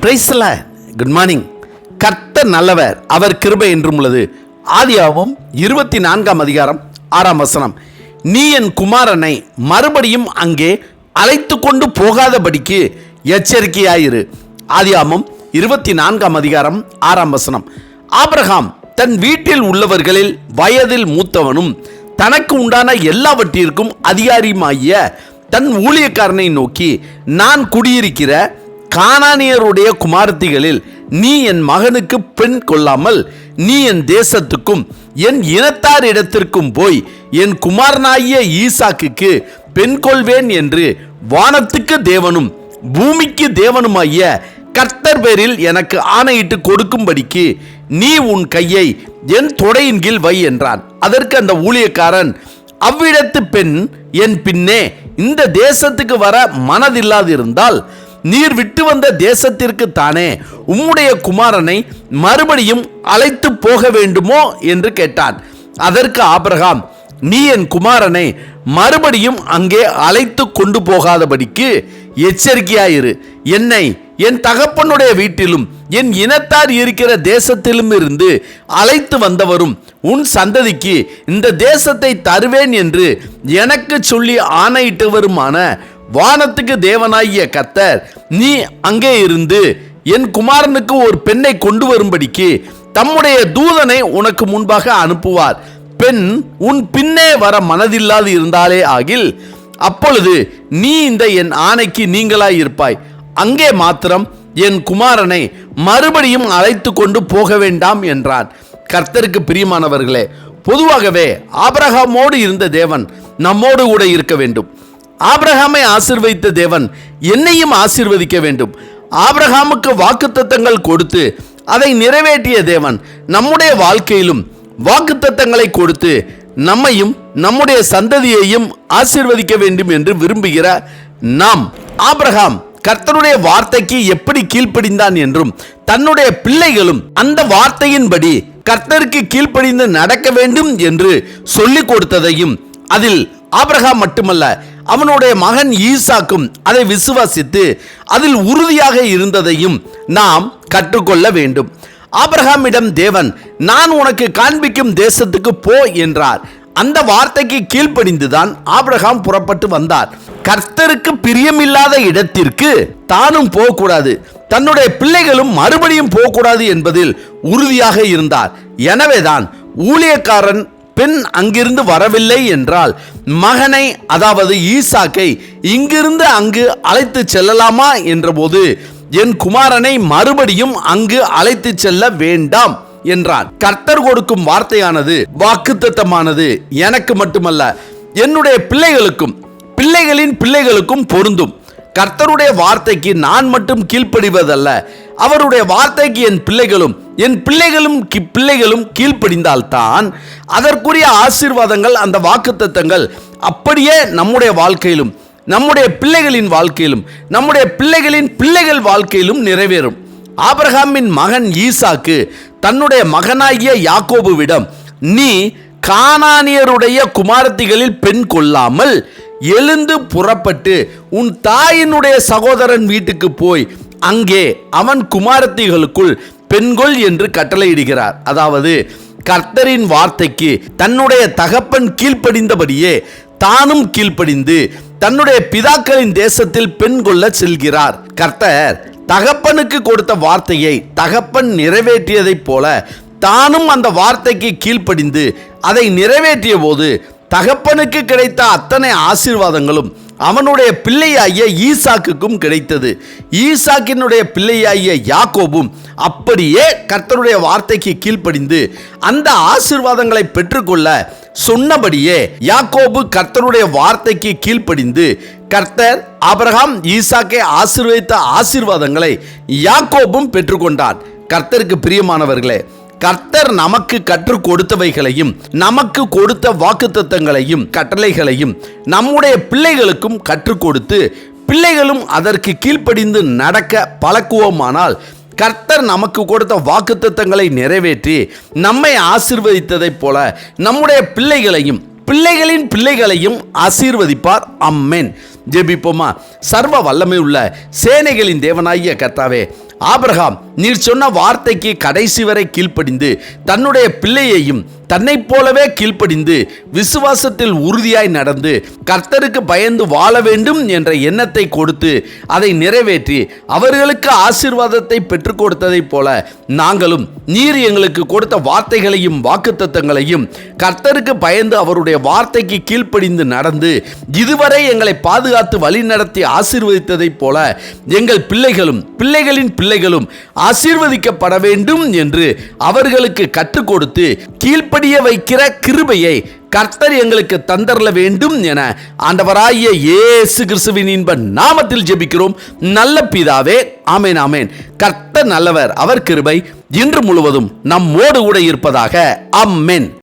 Praise the Lord. Good morning. கர்த்தர் நல்லவர், அவர் கிருபை என்றும் உள்ளது. ஆதியாகமம் 24ஆம் அதிகாரம் 6ஆம் வசனம். நீ என் குமாரனை மறுபடியும் அங்கே அழைத்து கொண்டு போகாதபடிக்கு எச்சரிக்கையாயிரு. ஆதியாகமம் 24ஆம் அதிகாரம் 6ஆம் வசனம். ஆபிரகாம் தன் வீட்டில் உள்ளவர்களில் வயதில் மூத்தவனும் தனக்கு உண்டான எல்லாவற்றிற்கும் அதிகாரியுமாகிய தன் ஊழியக்காரனை நோக்கி, நான் குடியிருக்கிற கானானியருடைய குமாரத்திகளில் நீ என் மகனுக்கு பெண் கொள்ளாமல் நீ என் தேசத்துக்கும் என் இனத்தார் இடத்திற்கும் போய் என் குமாரனாகிய ஈசாக்குக்கு பெண் கொள்வேன் என்று வானத்துக்கு தேவனும் பூமிக்கு தேவனுமாகிய கர்த்தர் பேரில் எனக்கு ஆணையிட்டு கொடுக்கும்படிக்கு நீ உன் கையை என் தொடையின் கீழ் வை என்றான். அதற்கு அந்த ஊழியக்காரன், அவ்விடத்து பெண் என் பின்னே இந்த தேசத்துக்கு வர மனதில்லாதிருந்தால் நீர் விட்டு வந்த தேசத்திற்கு தானே உம்முடைய குமாரனை மறுபடியும் அழைத்து போக வேண்டுமோ என்று கேட்டான். அதற்கு ஆபிரகாம், நீ என் குமாரனை மறுபடியும் அங்கே அழைத்து கொண்டு போகாதபடிக்கு எச்சரிக்கையாயிரு. என்னை என் தகப்பனுடைய வீட்டிலும் என் இனத்தார் இருக்கிற தேசத்திலும் இருந்து அழைத்து வந்தவரும் உன் சந்ததிக்கு இந்த தேசத்தை தருவேன் என்று எனக்கு சொல்லி ஆணையிட்டவருமான வானத்துக்கு தேவனாகிய கர்த்தர் நீ அங்கே இருந்து என் குமாரனுக்கு ஒரு பெண்ணை கொண்டு வரும்படிக்கு தம்முடைய தூதனை உனக்கு முன்பாக அனுப்புவார். பெண் உன் பின்னே வர மனதில்லாது இருந்தாலே ஆகில் அப்பொழுது நீ இந்த என் ஆணைக்கு நீங்களாய் இருப்பாய். அங்கே மாத்திரம் என் குமாரனை மறுபடியும் அழைத்து கொண்டு போக வேண்டாம் என்றான். கர்த்தருக்கு பிரியமானவர்களே, பொதுவாகவே ஆபிரகாமோடு இருந்த தேவன் நம்மோடு கூட இருக்க வேண்டும். ஆபிரகாமை ஆசீர்வதித்த தேவன் என்னையும் ஆசீர்வதிக்க வேண்டும். ஆபிரகாமுக்கு வாக்குத்தத்தங்கள் கொடுத்து அதை நிறைவேற்றிய தேவன் நம்முடைய வாழ்க்கையிலும் வாக்குத்தத்தங்களை கொடுத்து நம்மையும் நம்முடைய சந்ததியையும் ஆசீர்வதிக்க வேண்டும் என்று விரும்புகிற நாம், ஆபிரகாம் கர்த்தருடைய வார்த்தைக்கு எப்படி கீழ்ப்படிந்தான் என்றும் தன்னுடைய பிள்ளைகளும் அந்த வார்த்தையின்படி கர்த்தருக்கு கீழ்ப்படிந்து நடக்க வேண்டும் என்று சொல்லிக் கொடுத்ததையும், அதில் ஆபிரகாம் மட்டுமல்ல அவனுடைய மகன் ஈசாக்கும் அதை விசுவாசித்து அதில் உறுதியாக இருந்ததையும் நாம் கற்றுக்கொள்ள வேண்டும். ஆபிரகாமிடம் தேவன், நான் உனக்கு காண்பிக்கும் தேசத்துக்கு போ என்றார். அந்த வார்த்தைக்கு கீழ்ப்படிந்துதான் ஆபிரகாம் புறப்பட்டு வந்தார். கர்த்தருக்கு பிரியமில்லாத இடத்திற்கு தானும் போகக்கூடாது, தன்னுடைய பிள்ளைகளும் மறுபடியும் போகக்கூடாது என்பதில் உறுதியாக இருந்தார். எனவேதான் ஊழியக்காரன் பெண் அங்கிருந்து வரவில்லை என்றால் மகனை, அதாவது ஈசாக்கை இங்கிருந்து அங்கு அழைத்து செல்லலாமா என்றபோது என் குமாரனை மறுபடியும் அங்கு அழைத்து செல்ல வேண்டாம் என்றான். கர்த்தர் கொடுக்கும் வார்த்தையானது வாக்குத்தத்தமானது எனக்கு மட்டுமல்ல, என்னுடைய பிள்ளைகளுக்கும் பிள்ளைகளின் பிள்ளைகளுக்கும் பொருந்தும். கர்த்தருடைய வார்த்தைக்கு நான் மட்டும் கீழ்ப்படிவதல்ல, அவருடைய வார்த்தைக்கு என் பிள்ளைகளும் பிள்ளைகளும் கீழ்ப்படிந்தால்தான் அதற்குரிய ஆசீர்வாதங்கள், அந்த வாக்குத்தத்தங்கள் அப்படியே நம்முடைய வாழ்க்கையிலும் நம்முடைய பிள்ளைகளின் வாழ்க்கையிலும் நம்முடைய பிள்ளைகளின் பிள்ளைகள் வாழ்க்கையிலும் நிறைவேறும். ஆபிரகாமின் மகன் ஈசாக்கு தன்னுடைய மகனாகிய யாக்கோபுவிடம், நீ கானானியருடைய குமாரத்திகளில் பெண் கொள்ளாமல் எழுந்து புறப்பட்டு உன் தாயினுடைய சகோதரன் வீட்டுக்கு போய் அங்கே அவன் குமாரத்திகளுக்குள் பெண்கொள் என்று கட்டளையிடுகிறார். அதாவது கர்த்தரின் வார்த்தைக்கு தன்னுடைய தகப்பன் கீழ்ப்படிந்தபடியே தானும் கீழ்ப்படிந்து தன்னுடைய பிதாக்களின் தேசத்தில் பெண் கொள்ள செல்கிறார். கர்த்தர் தகப்பனுக்கு கொடுத்த வார்த்தையை தகப்பன் நிறைவேற்றியதைப் போல தானும் அந்த வார்த்தைக்கு கீழ்ப்படிந்து அதை நிறைவேற்றிய போது தகப்பனுக்கு கிடைத்த அத்தனை ஆசீர்வாதங்களும் அவனுடைய பிள்ளையாகிய ஈசாக்குக்கும் கிடைத்தது. ஈசாக்கினுடைய பிள்ளையாகிய யாக்கோபும் அப்படியே கர்த்தருடைய வார்த்தைக்கு கீழ்ப்படிந்து அந்த ஆசீர்வாதங்களை பெற்றுக்கொள்ள சொன்னபடியே யாக்கோபு கர்த்தருடைய வார்த்தைக்கு கீழ்ப்படிந்து கர்த்தர் ஆபிரகாம் ஈசாக்கை ஆசீர்வதித்த ஆசீர்வாதங்களை யாக்கோபும் பெற்றுக்கொண்டான். கர்த்தருக்கு பிரியமானவர்களே, கர்த்தர் நமக்கு கற்றுக் கொடுத்தவைகளையும் நமக்கு கொடுத்த வாக்குத்தத்தங்களையும் கட்டளைகளையும் நம்முடைய பிள்ளைகளுக்கும் கற்றுக் கொடுத்து பிள்ளைகளும் அதற்கு கீழ்ப்படிந்து நடக்க பழக்குவோமானால் கர்த்தர் நமக்கு கொடுத்த வாக்குத்தத்தங்களை நிறைவேற்றி நம்மை ஆசீர்வதித்ததைப் போல நம்முடைய பிள்ளைகளையும் பிள்ளைகளின் பிள்ளைகளையும் ஆசீர்வதிப்பார். அம்மேன். ஜெபிப்போமா? சர்வ வல்லமை உள்ள சேனைகளின் தேவனாகிய கர்த்தாவே, ஆபிரகாம் நீர் சொன்ன வார்த்தைக்கு கடைசி வரை கீழ்ப்படிந்து தன்னுடைய பிள்ளையையும் தன்னைப் போலவே கீழ்ப்படிந்து விசுவாசத்தில் உறுதியாய் நடந்து கர்த்தருக்கு பயந்து வாழ வேண்டும் என்ற எண்ணத்தை கொடுத்து அதை நிறைவேற்றி அவர்களுக்கு ஆசீர்வாதத்தை பெற்றுக் கொடுத்ததைப் போல நாங்களும் நீர் எங்களுக்கு கொடுத்த வார்த்தைகளையும் வாக்குத்தத்தங்களையும் கர்த்தருக்கு பயந்து அவருடைய வார்த்தைக்கு கீழ்ப்படிந்து நடந்து இதுவரை எங்களை பாதுகாத்து வழி நடத்தி ஆசீர்வதித்ததைப் போல எங்கள் பிள்ளைகளும் பிள்ளைகளின் பிள்ளைகளும் ஆசீர்வதிக்கப்பட வேண்டும் என்று அவர்களுக்கு கற்றுக் கொடுத்து கீழ்ப்படிய வைக்கிற கிருபையை கர்த்தர் எங்களுக்கு தந்தரல வேண்டும் என ஆண்டவராகிய இயேசு கிறிஸ்துவின் இன்ப நாமத்தில் ஜெபிக்கிறோம் நல்ல பிதாவே. ஆமென், ஆமென். கர்த்தர் நல்லவர், அவர் கிருபை இன்று முழுவதும் நம்மோடு கூட இருப்பதாக. ஆமென்.